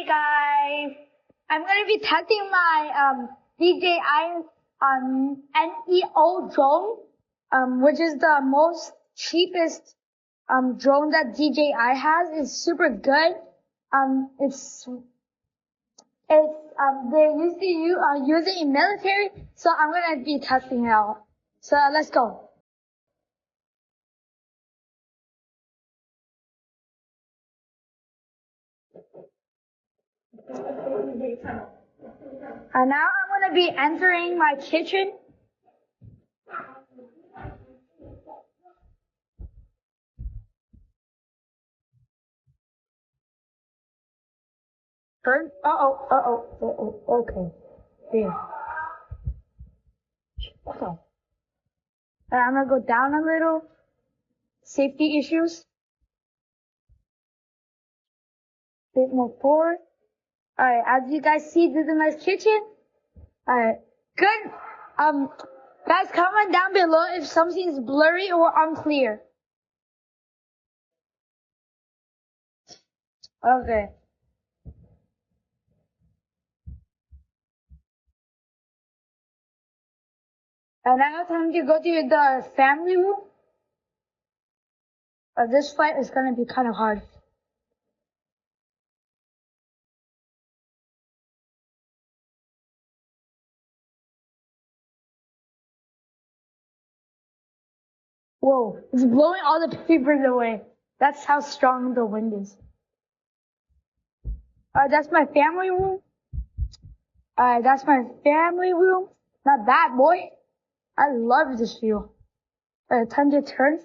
guys, I'm gonna be testing my DJI NEO drone, which is the most cheapest drone that DJI has. It's super good. It's they used to use it in military, so I'm gonna be testing it out. So let's go. And now I'm gonna be entering my kitchen. Okay. Yeah. Okay. And I'm gonna go down a little. Safety issues. Bit more forward. Alright, as you guys see, this is my kitchen. Alright, good. Guys, comment down below if something's blurry or unclear. Okay. And now time to go to the family room. This flight is gonna be kind of hard. Whoa, it's blowing all the papers away. That's how strong the wind is. That's my family room. That's my family room. Not bad, boy. I love this view. Time to turn.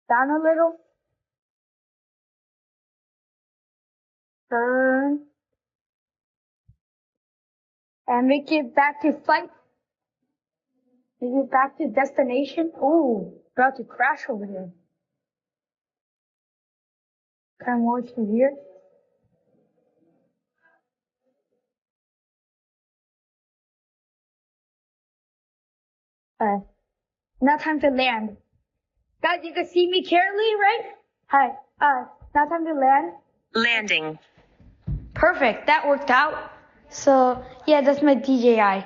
Down a little. Turn. And make it back to flight. Make it back to destination. Ooh, about to crash over here. Come more to here. Now time to land. Guys, you can see me clearly, right? Hi. Now time to land. Landing. Perfect. That worked out. So, yeah, that's my DJI.